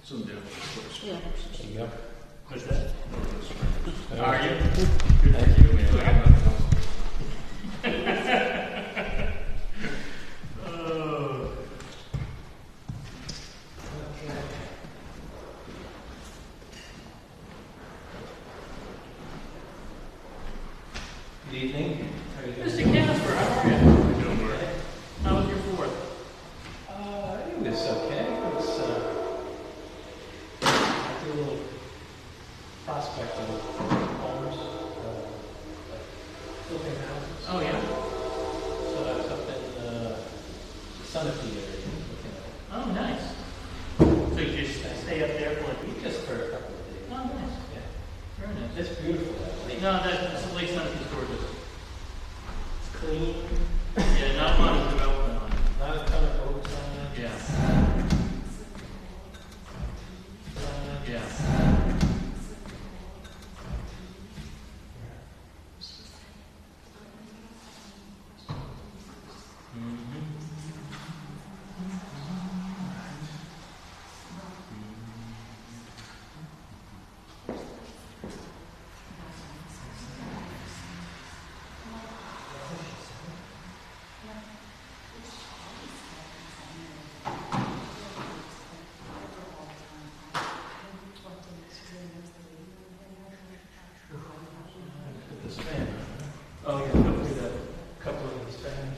Some do. Yeah. Yep. What's that? Yeah. Are you? Good for you, man. I got nothing else. Oh. Good evening. How are you doing? Mr. Casper, how are you? Doing well. How was your fourth? It was okay. It was, I did a little prospecting of homes, like flipping houses. Oh, yeah. So I was up in the Sunapee area looking at Oh, nice. So you just stay up there for a it. week? Just for a couple of days. Oh, nice. Yeah. Very nice. It's beautiful. That lake. No, that's Lake Sunapee gorgeous. It's clean. Yeah, not a lot of development on it. Not a ton of boats on it. Yeah. Yeah. With the span. Oh, yeah, go through that. Couple of the spans.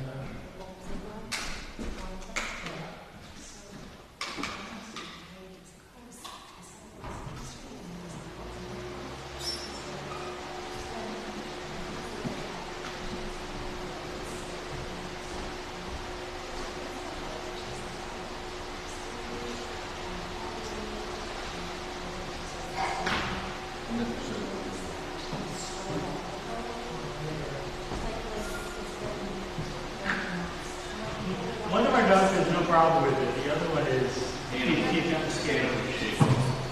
One of our dogs has no problem with it. The other one is keep on scared.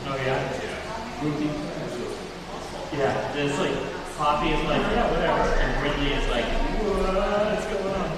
Oh yeah. Yeah. It's like Poppy is like, yeah, whatever, and Ridley is like, what's going on?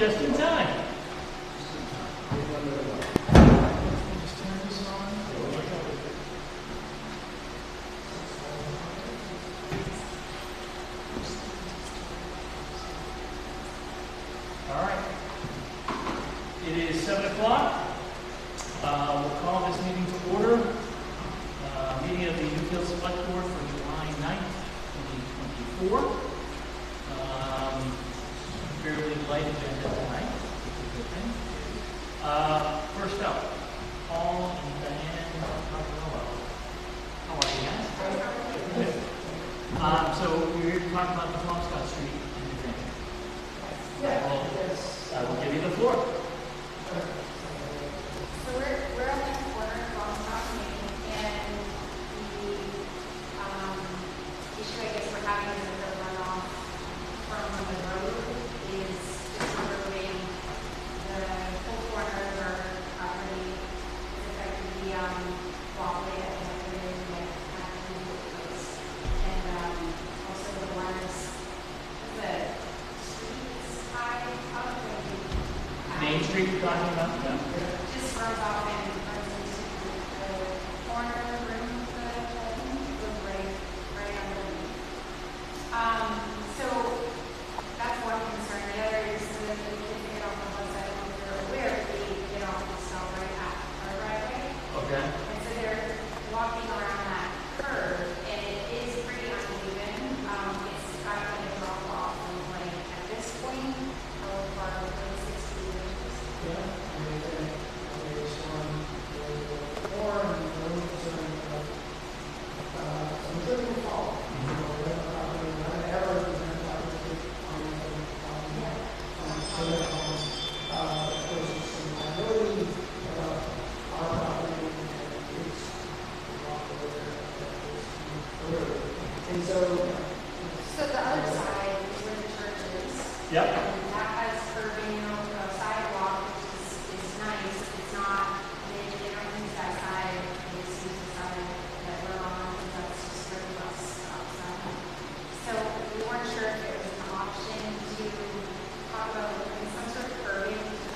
just in time. All right. It is 7 o'clock. We'll call this meeting to order. Meeting of the Newfield Select Board for July 9th, 2024. Fairly light agenda tonight, which is a good thing. First up, Paul and Diane Paparello. How are you guys? Good. So we're here to talk about the Swampscott Street intervention. I will give you the floor. So we're on the corner of Swampscott Main, and the issue I guess we're having is that the runoff from the road is just removing the full corner of our property. It's affecting the walkway that we have to do and have to replace. And also the ones, the streets high up and Main Street you're talking about? Yeah. just runs off and runs into the corner room of the building, goes right underneath. So that's one concern. The other is that the kids get off the bus, I don't know if they're aware, but they get off and stop right at our driveway. Okay. And so they're walking around that curve, and it is pretty uneven. It's kind of like a drop off from like at this point, how far, like 60 meters. And so, So the other side is where the church is. Yep. And that has curving, sidewalk, which is nice. It's not, they don't use that side, they just use the side that we're on, and that's just where the bus stops at. So we weren't sure if it was an option to talk about putting some sort of curving to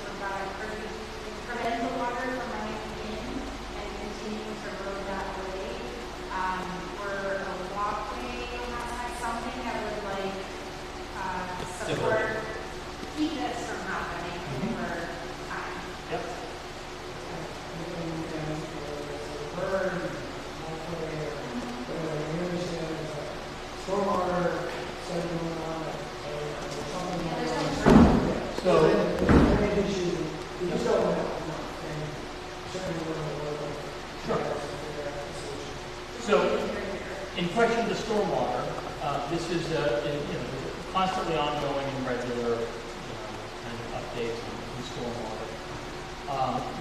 prevent the water from running in and continuing to road that way. Or a walkway on that side, something that would like, support, keep this from happening over time. Yep. stormwater, something going on, something. Yeah, there's no tree. So, You just don't know. And certainly we're Sure. So, in question of the stormwater, this is constantly ongoing and regular kind of updates on stormwater.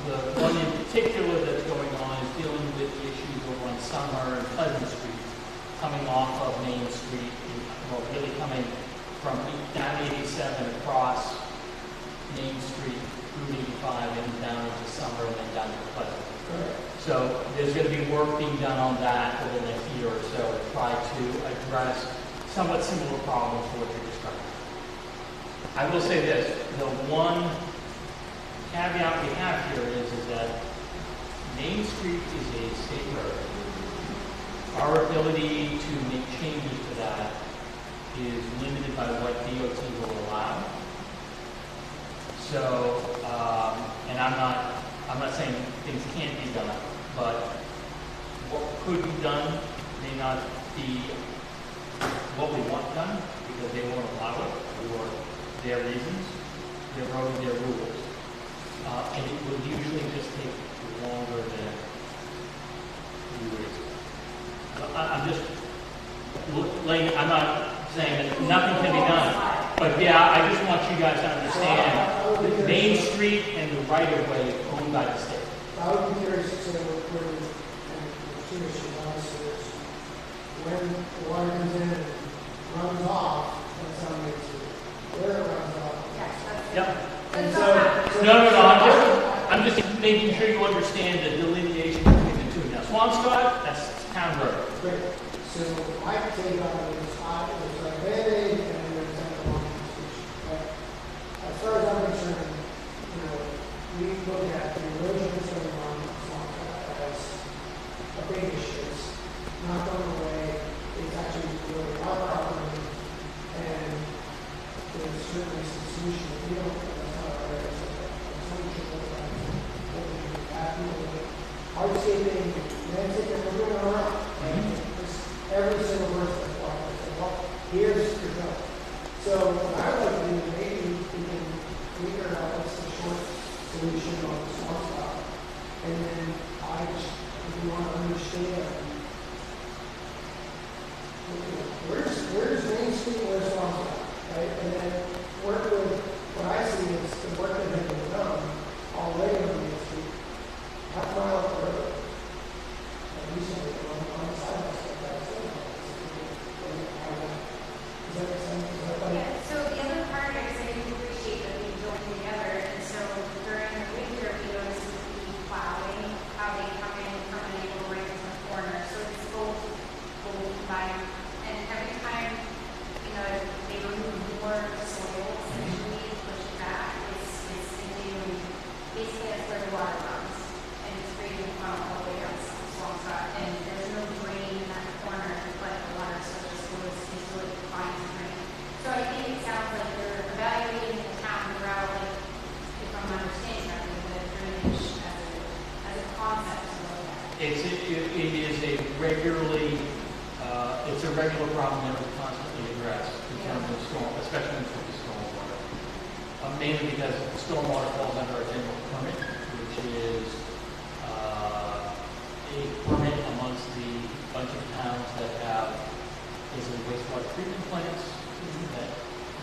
The one in particular that's going on is dealing with the issues over on Summer and Pleasant Street, coming off of Main Street, really coming from down 87 across Main Street, Route 85, and down into Summer and then down to Pleasant. So there's going to be work being done on that over the next year or so to try to address somewhat similar problems to what you're describing. I will say this, the one caveat we have here is that Main Street is a state road. Our ability to make changes to that is limited by what DOT will allow. So, and I'm not saying things can't be done, but what could be done may not be what we want done because they won't allow it for their reasons, their road, their rules. And it would usually just take longer than we would expect. I'm just laying, I'm not saying that nothing can be done, but yeah, I just want you guys to understand that Main Street and the right-of-way is owned by the state. I would be curious to say where, and two issues, obviously, is when the water comes in and runs off, that's how it makes it, where it runs off. Yes, that's. Yep. And That's so, not- I'm just making sure you understand the delineation between the two. Now, Swampscott, that's town road. great. So my take on it is, there's a Band-Aid and there's a long solution. But as far as I'm concerned, hardscaping, landscaping, we're doing it around. And it's every single person that's walking, they say, well, here's your job. So what I would like to do, maybe we can figure out what's the short solution on the small spot. And then I just, if you want to understand, where's Main Street, where's small spot, right? And then work with, what I see is the work that has been done already on Main Street, half a mile up the road. And recently, on the sidewalks, like that, so, does that make sense? Is that like, Yeah, so the other part is I do appreciate that we join together, and so during the winter, we notice the plowing, how they come in from an angle right in the corner, so it's both combined. And every time, you know, they remove more soil, essentially, and push it back, it's into, basically that's where the water runs, and it's creating all the way down Swampscott, and there's no drain in that corner, but the water still just goes into it, finds a drain. So I think it sounds like they're evaluating the town throughout, like, if I'm understanding correctly, the drainage as a concept to look at. It is a regularly, it's a regular problem that we constantly address in terms of storm, especially in terms of stormwater. Mainly because stormwater falls under a general permit, which is a permit amongst the bunch of towns that have basically wastewater treatment plants that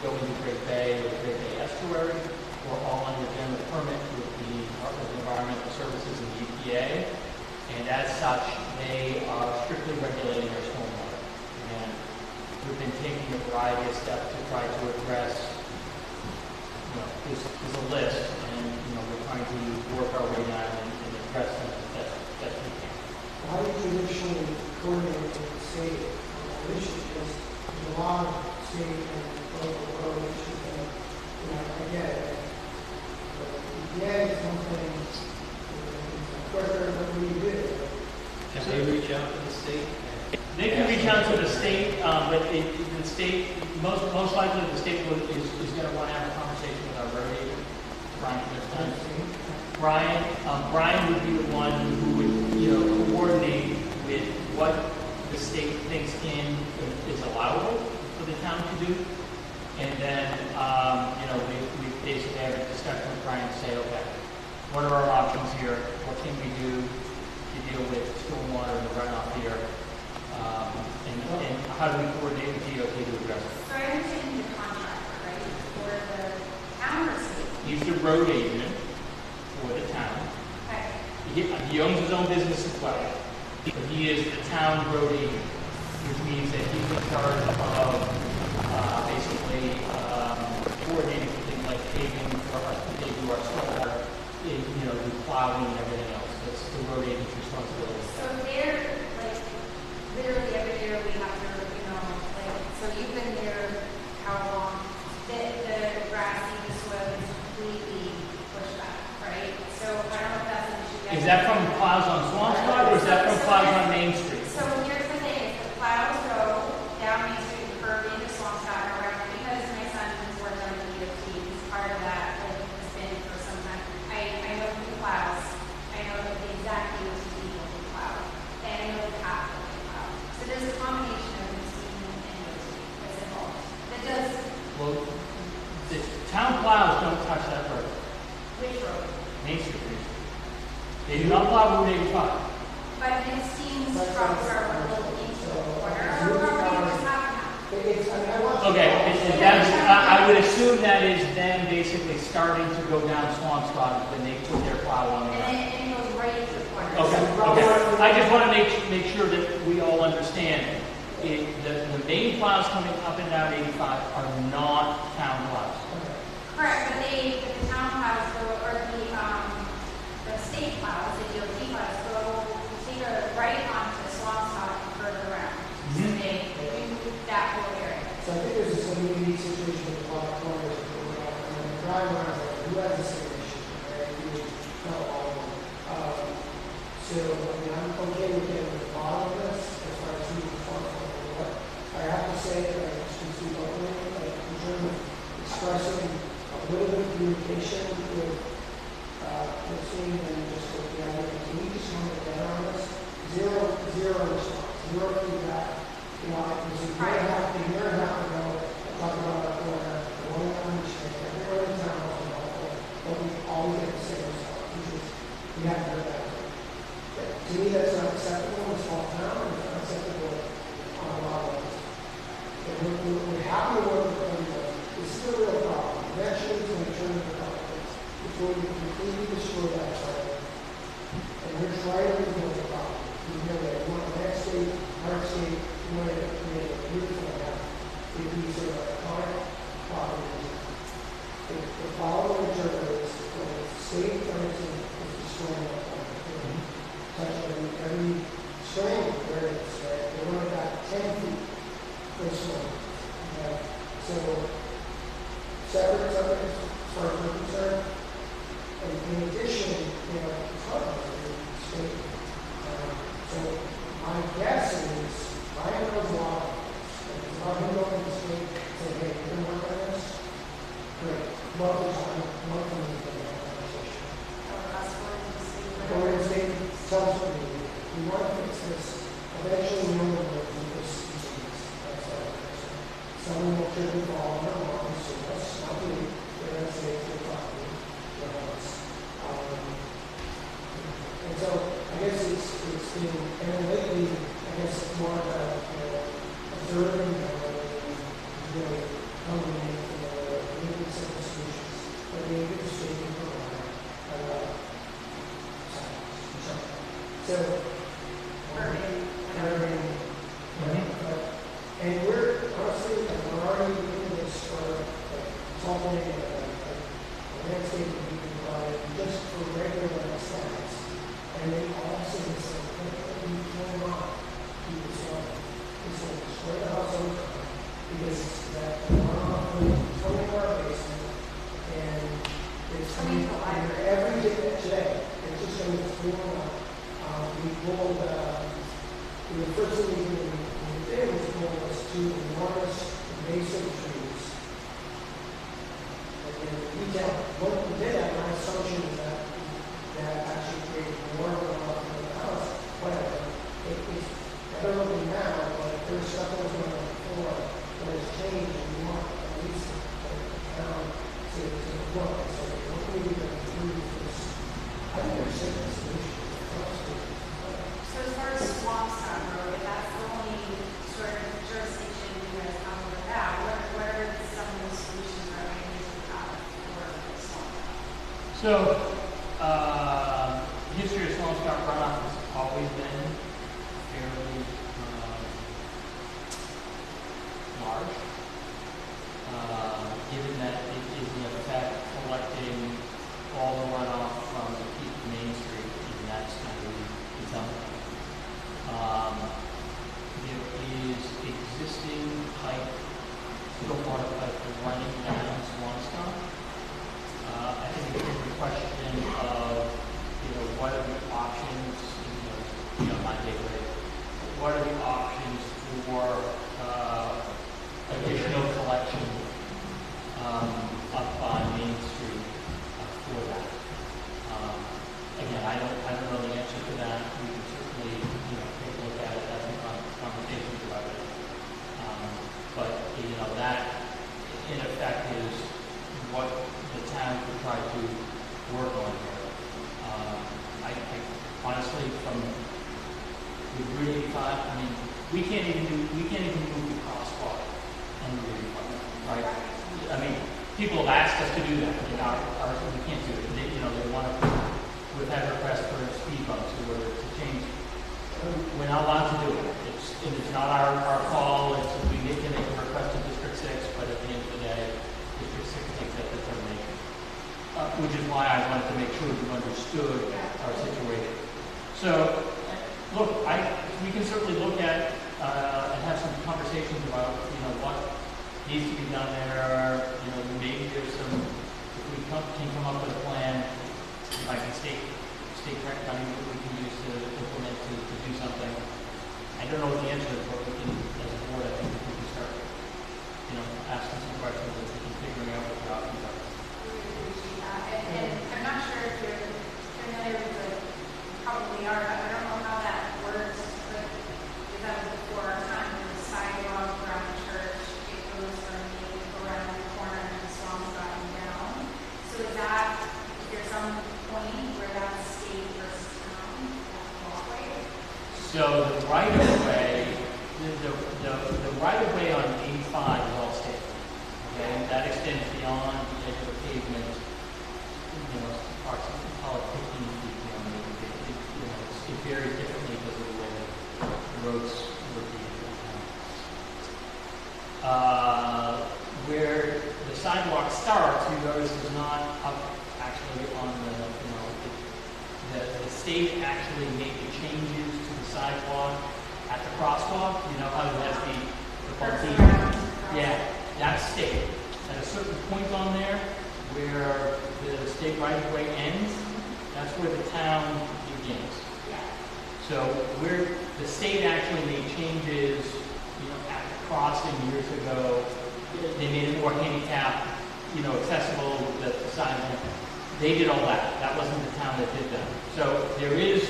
go into Great Bay or Great Bay Estuary, or all under general permit with the Department of Environmental Services and the EPA. And as such, they are strictly regulating our stormwater. And we've been taking a variety of steps to try to address, you know, there's a list, and, you know, we're trying to work our way down and address them as best we can. how do you traditionally coordinate with the state on issues? Because there's a lot of state and local road issues, and, you know, I get it. But EPA is one thing, it's quicker than we do. Can they reach out to the state? They can reach out to the state, but the state, most likely the state is going to want to have a conversation with our road agent, Brian Clifton. Brian would be the one who would, you know, coordinate with what the state thinks is allowable for the town to do. And then, you know, we basically have a discussion with Brian and say, okay, what are our options here? What can we do to deal with stormwater and the runoff here? And how do we coordinate with DOT to address it? So I understand the contractor, right, for the town or state? He's the road agent for the town. Okay. He owns his own business as well, but he is the town road agent, which means that he's in charge of basically coordinating with things like paving for us, they do our stormwater, you know, the plowing and everything else. That's the road agent's responsibility. So they're, like, literally every year we have to, you know, like, so you've been there how long? The grass, the soil is completely pushed back, right? So I don't know if that's an issue. Is that from plows on Swampscott or is that from plows on Main Street? So here's the thing, is the plows go down Main Street, curve into Swampscott, or whatever, because my son has worked on the DOT, he's part of that, like, has been for some time. I know who plows, I know exactly which people who plow, and I know the path that they plow. So there's a combination of routine and DOT that's involved. That does, Well, the town plows don't touch that road, which road? Main Street. They do not plow Route 85. But it seems trucks are a little into the corner, or are we just having that? It's, I mean, I want. Okay, I would assume that is them basically starting to go down Swampscott when they put their plow on And there. then it goes right into the corner. Okay. I just want to make sure that we all understand, the main plows coming up and down 85 are not town plows. Correct, but the town plows go, or the state plows, the DOT plows go, take a right onto Swampscott and further around. So they do that whole area. So I think there's this unique situation with a lot of corners, and the driver around, like, who has the same issue, right? You know all of them. So, I mean, I'm okay with getting to the bottom of this, as far as who's responsible for what. I have to say, like, just to speak openly, like, in terms of expressing a little bit of communication with we're seeing them just with the idea, can we just come down on this? Zero response, zero feedback. You know, it was a year and a half ago, I talked about our corner, the one that understands, everyone in town was involved, but we always get the same response, which is, we haven't heard that. To me, that's not acceptable in a small town, and it's not acceptable on a lot of levels. But we're happy to work with everybody. This is a real problem. Eventually, it's going to turn into politics. It's going to completely destroy that site. And we're trying to deal with the problem. We know that we want landscape, hardscape, we want to create a beautiful area. If we sort of iconic properties, the following alternatives, when the state fencing is destroying that property. Touching every string where it's, they want about 10 feet this one. So, separate subjects, as far as we're concerned. And in addition, you know, it's hard to do state. So, my guess is, Ryan knows a lot. And if I'm going to go to the state and say, hey, you're going to work on this? Great. Love to talk, love to meet them in that conversation. Go in and say, tell us what we want to fix this. Eventually, no one will do this disease. That's all it is. Someone will trip and fall on their lawn, so that's not me. They're going to say it's their property. And so, I guess it's been, and lately, I guess it's more about, you know, observing, really coming in, making simple solutions, but being good statement for so, and we're honestly, we're already doing this for something, landscaping we can provide just for regular aesthetics. And they also say, hey, you cannot do this one. This will destroy the house over time because that runoff is coming to our basement and it's coming every day today. It's just going to flow up. We pulled, the first thing we did was pull those two enormous invasive trees. And then we tell, what we did, my assumption is that actually created more runoff in the house. Whatever. It's better looking now, but there's stuff that was going on before that has changed and we want at least the town to look and say, what can we do to improve this? I think there's certain solutions. So as far as Swampscott Road, if that's the only sort of jurisdiction you guys come with that, what are some of the solutions that are being for Swampscott? So, the history of Swampscott runoff has always been fairly large, given that it is in effect collecting all the runoff from the peak of Main Street, and that's kind of the zone. There is existing pipe, stormwater pipe running down Swampscott. I think it's a question of, what are the options, not gateway, what are the options for additional collection up on Main Street for that. Again, I don't know the answer to that. We can certainly, take a look at it, have some conversations about it. But, that in effect is what the town could try to work on here. I honestly, from the Route 85, we can't even move the crosswalk on the Route 85, right? I mean, people have asked us to do that, we can't do it. They want to. We've had requests for speed bumps or to change. We're not allowed to do it. It's not our call. We can make a request to District 6, but at the end of the day, District 6 takes that determination. Which is why I wanted to make sure you understood our situation. So, look, we can certainly look at and have some conversations about, what needs to be done there. Maybe there's some, if we can come up with a plan, like a state grant money that we can use to implement to do something. I don't know what the answer is, but we can, as a board, I think we can start, asking some questions and figuring out what the options are. And I'm not sure if you're So the right of way, the right of way on 85 is all state. Okay, and that extends beyond the edge of the pavement, approximately, call it 15 feet beyond the edge of the pavement. It varies differently because of the way the roads would be. Where the sidewalk starts, you notice is not up actually on the state actually made the changes to the sidewalk at the crosswalk. You know how it has the bumpy. Yeah, that's state. At a certain point on there where the state right-of-way ends, that's where the town begins. So where the state actually made changes, at the crossing years ago, they made it more handicap, accessible, the sign. They did all that. That wasn't the town that did that. So there is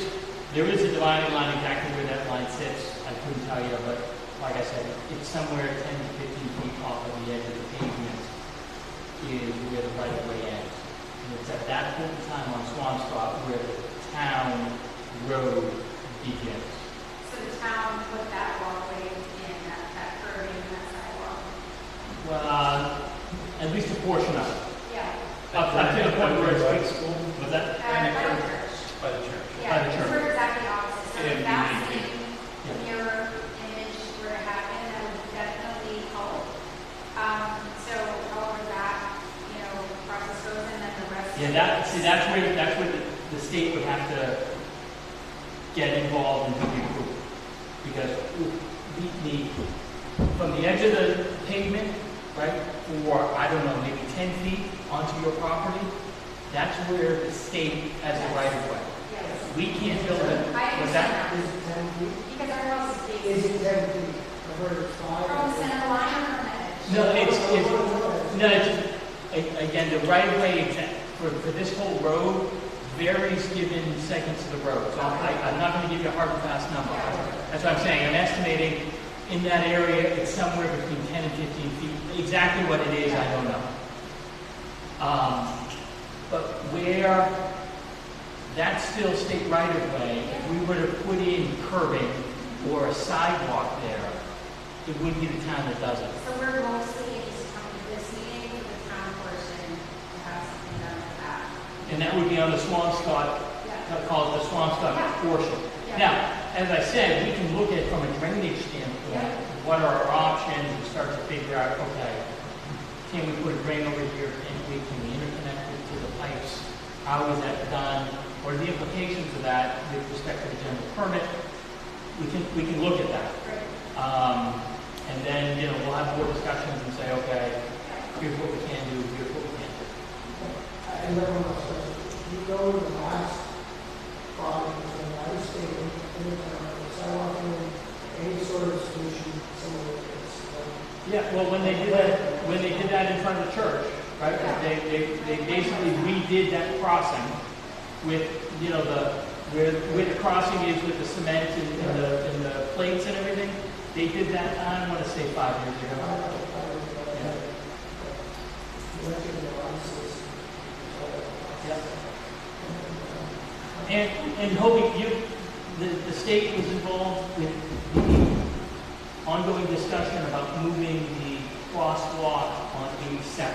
a dividing line exactly where that line sits. I couldn't tell you, but like I said, it's somewhere 10 to 15 feet off of the edge of the pavement is where the right of way ends. And it's at that point in time on Swampscott where the town road begins. So the town put that walkway in, that curving, that sidewalk? Well, at least a portion of it. Yeah. Up to the point where it's Right. fixed. Was that? By the church. By the church. Yeah, By the because church. we're exactly opposite. So Yeah, if that yeah. same mirror image were to happen, that would definitely help. So however that, process goes and then the rest. Yeah, that's where the state would have to get involved and do the approval. Because from the edge of the pavement, right, for, I don't know, maybe 10 feet onto your property, that's where the state has a right of way. Yes. We can't build it. I Was understand that? that. Is it 10 feet? Because our house is big. Is it 10 feet? I've heard it's 5. From the center line or from the edge? No, again, the right of way for this whole road varies given segments of the road. So I'm not going to give you a hard and fast number. That's what I'm saying. I'm estimating in that area, it's somewhere between 10 and 15 feet. Exactly what it is, I don't know. But where that's still state right of way, if we were to put in curbing or a sidewalk there, it would be the town that does it. So we're mostly able to come to this meeting for the town portion to have something done with that. And that would be on the Swampscott, Yeah. call it the Swampscott Yeah. portion. Yeah. Now, as I said, we can look at from a drainage standpoint, Yeah. what are our options and start to figure out, okay, can we put a drain over here? Can we interconnect it to the pipes? How is that done? What are the implications of that with respect to the general permit? We can look at that. Great. And then, we'll have more discussions and say, okay, here's what we can do, here's what we can't do. And everyone else says, you go to the last problem, and I was stating, the sidewalk, any sort of solution, similar to this. Yeah, well, when they did that in front of the church, right? They basically redid that crossing with, where the crossing is with the cement and the plates and everything. They did that, I want to say 5 years ago. And Hobie, the state was involved with the ongoing discussion about moving the crosswalk on 87.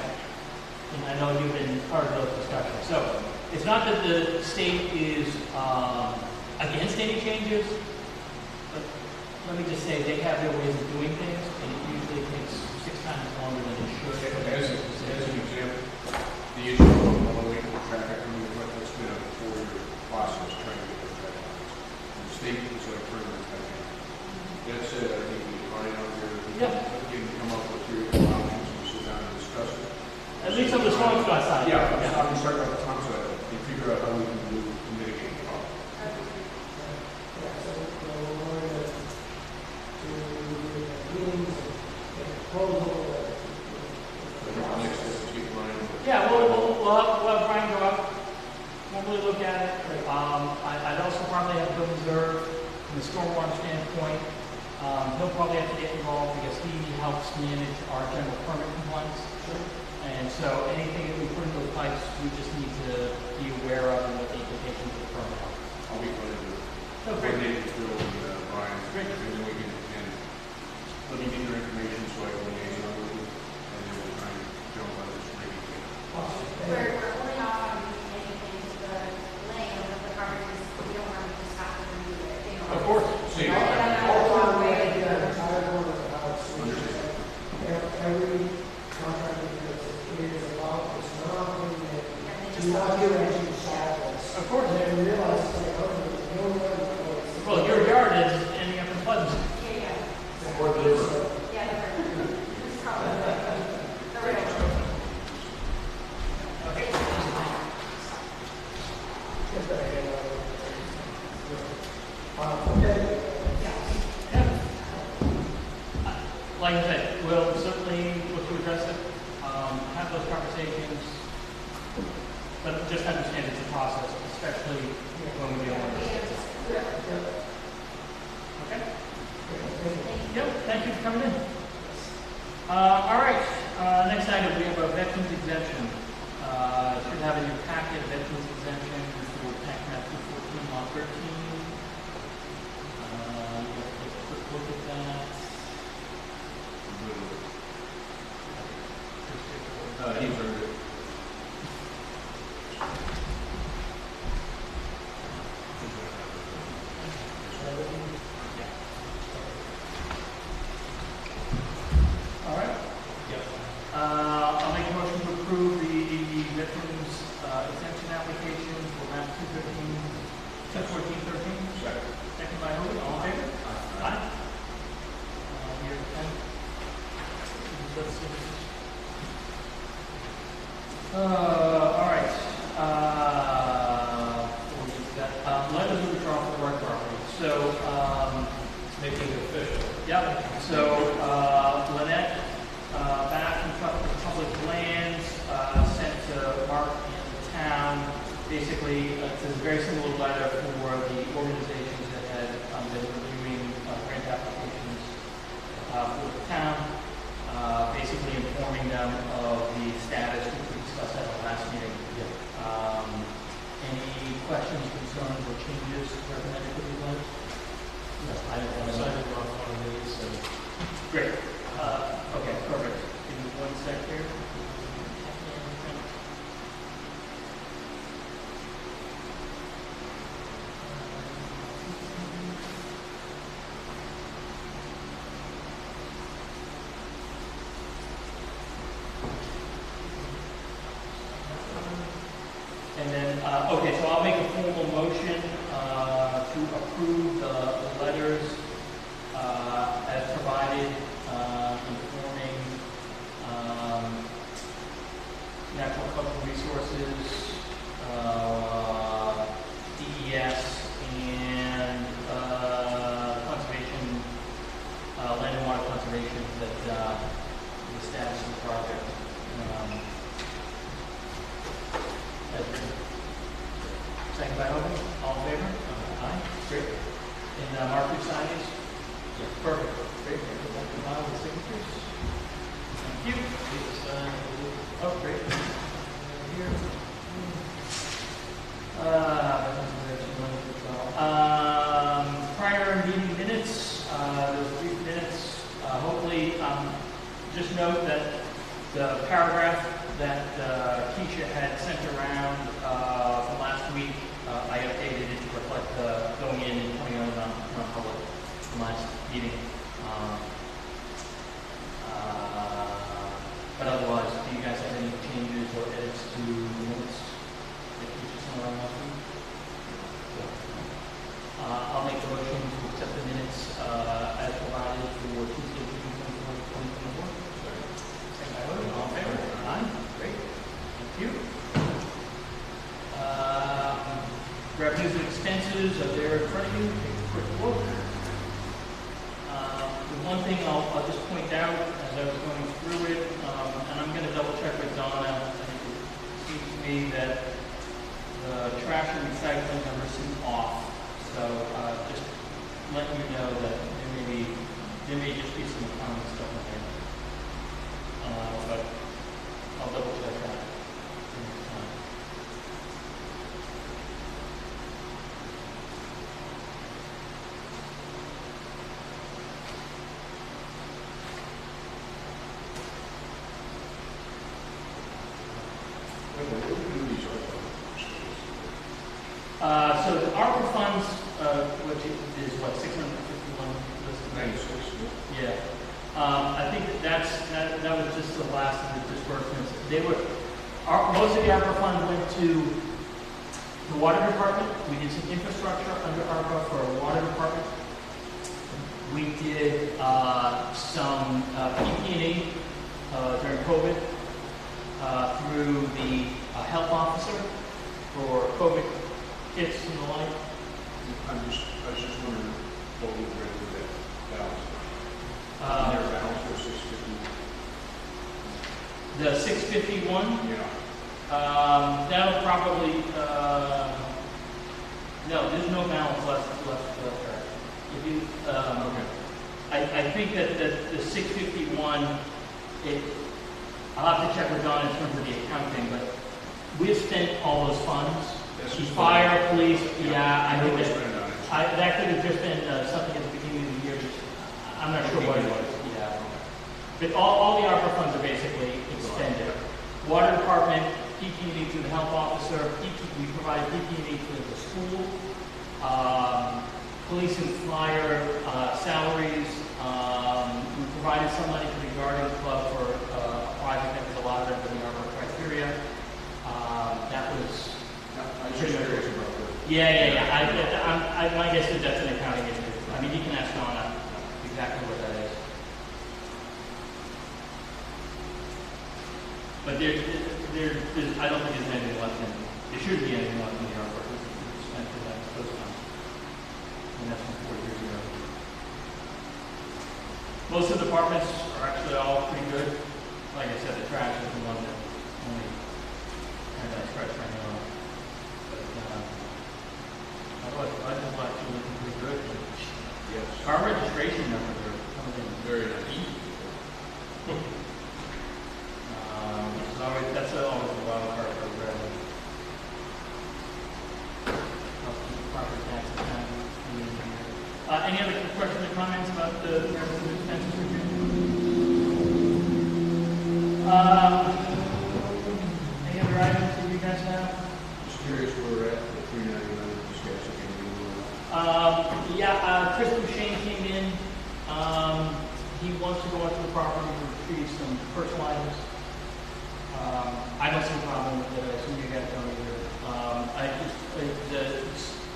And I know you've been part of those discussions. So it's not that the state is against any changes, but let me just say they have their ways of doing things, and it usually takes 6 times longer than it should. As an example, the issue of lowering traffic, that's been a 4-year process trying to get those traffic lights. And the state is going to turn their attention. That said, I think we find out here, Yeah. we can come up with 3 or 4 options and sit down and discuss it. At least on the Swampscott side. Yeah, how we start with the Tom side, and figure out how we can do to mitigate the problem. Next step is get Brian. Yeah, we'll have Brian go up, formally look at it. I'd also probably have Bill Reserve from the stormwater standpoint. He'll probably have to get involved because he helps manage our general permit compliance. And so anything that we put in those pipes, we just need to be aware of and what the implications of the permit are. I'll be glad to So great. coordinate with Bill and Great. And then we can, and let me get your information so I can liaison with you, and then we'll try and jump on this meeting. Awesome. We're holding off on doing anything to the land of the properties, we don't want to just have to remove it, you know. Of course. See, Also, we had the entire board of the house, every contractor that is allowed, it's not only that Yeah, they you just want want to to. actually solve this. Of course. And then we realize, it's like, oh, there's no way. Well, your yard is ending up in Pleasant. Yeah, yeah. Or the river. Yeah, the river. It's probably the river. Okay. Okay. Yeah. Like I said, we'll certainly look to address it, have those conversations, but just understand it's a process, especially when we deal with this. Okay? Yep, thank you for coming in. All right, next item, we have a veterans exemption. Should have in your packet veterans exemption for tax map 214, lot 13. Let's take a quick look at that. He's very good. All right. Yep. I'll make a motion to approve the veterans exemption application for map 213. Second. Second by Hobie, all in favor? Aye. Here, Ken. Let's see. All right. What is that? Letters of withdrawal from the right property. So, Making it official. yep. So, Lynette, back from Public Lands, sent to Mark and the town. Basically, it's a very similar letter for the organizations that had been reviewing grant applications for the town. Basically informing them of the status which we discussed at the last meeting. Any questions, concerns, or changes recommended for these letters? I don't sign it off on these, and Great. Okay, perfect. Give me one sec here. And then, okay, so I'll make a formal motion to approve the letters as provided, informing natural cultural resources, DES, and conservation, land and water conservation, that the status of the project. As written. Second by Hobie, all in favor? Aye, great. And Mark, you sign these? Yes. Perfect. Great, put that in file with signatures. Thank you. need to sign. Oh, great. Here. Prior meeting minutes, those brief minutes, hopefully, just note that the paragraph that Keisha had sent around from last week, I updated it to reflect going in and coming out non-public from last meeting. But otherwise, do you guys have any changes or edits to the minutes that Keisha sent around last week? I'll make the motion to accept the minutes as provided for Tuesday, June 24th, 2024. Second by Hobie, all in favor? Aye. Great. Thank you. Revenues and expenses are there in front of you. Take a quick look. The one thing I'll just point out as I was going through it, and I'm going to double check with Donna. I think it seems to me that the trash and recycling numbers seem off. So just letting you know that there may just be some common stuff in there. But I'll double check that. So the ARPA funds, which is what, 651 listed? 96. Yeah. I think that was just the last of the disbursements. Most of the ARPA funds went to the water department. We did some infrastructure under ARPA for the water department. We did some PP&E during COVID through the health officer for COVID kits and the like. I was just wondering what we were with that balance. Their balance was 650. The 651. Yeah. That'll probably, no, there's no balance left there. If you, Okay. I think that the 651, I'll have to check with Don in terms of the accounting, but we've spent all those funds. That's The just fire, police, yeah, I know think we that, spent on it. that could have just been something at the beginning of the year, I'm not sure what it was, yeah. But all the ARPA funds are basically expended. Water department, PP&E to the health officer, we provide PP&E to the school, police and fire salaries. We provided some money to the garden club for a project that was allotted under the ARPA criteria. That was, I was just curious about that. yeah. My guess is that's an accounting issue. I mean, you can ask Donna exactly what that is. But there's, I don't think there's anything left in, there shouldn't be anything left in the ARPA. We spent for that, those funds. And that's from 4 years ago. Most of the departments are actually all pretty good. Like I said, the trash is the one that only kind of scratch my name on. But, otherwise, the budget's actually looking pretty good. Yes. Our registration numbers are coming in. Very nice. That's always a wild card for revenue. Property tax account. Any other questions or comments about the revenue expenses review? Any other items that you guys have? Just curious where we're at, the 399 discussion. Chris Bouchane came in. He wants to go out to the property to retrieve some personal items. I don't see a problem with it. I assume you guys don't either.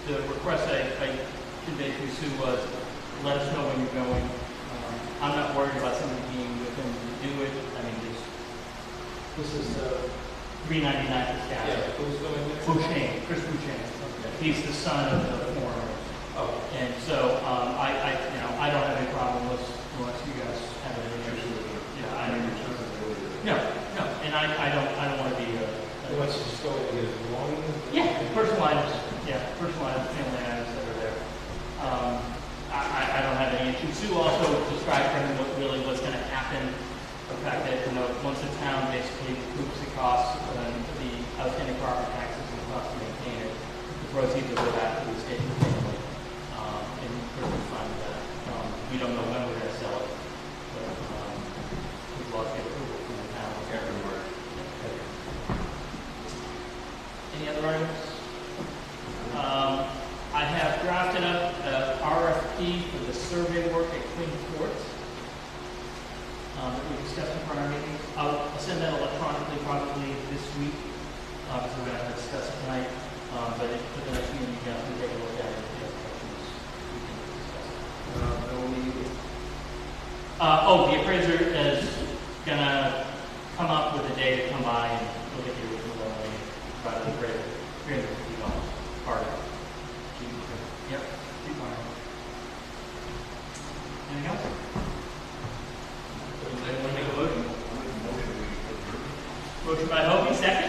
The request I conveyed to Sue was, let us know when you're going. I'm not worried about somebody being with him to do it. I mean, this is $3.99 for staff. Yeah, who's going there? Bouchane, Chris Bouchane. He's the son of the former. Oh, And so, I don't have any problem unless you guys have any issues. Yeah, I mean, no, and I don't want to be he wants to just go and get his belongings? personal items, family items that are there. I don't have any issues. Sue also described for him what's going to happen. The fact that, once the town basically recoups the costs, the outstanding property taxes and the cost to maintain it, the proceeds will go back to the state and family, and personal fund that. We don't know when we're going to sell it, but we'd love to get approval from the town. Any other items? I have drafted up RFP for the survey work at Quinn Court that we discussed in prior meetings. I'll send that electronically probably this week, because we're going to have to discuss it tonight. But for the next meeting, you guys can take a look at it. If you have questions, we can discuss it. The appraiser is going to come up with a day to come by and look at the original building, try to appraise it. $350 part of it. Yep. Keep going. Anything else? Anyone make a motion? Motion by Hobie, second.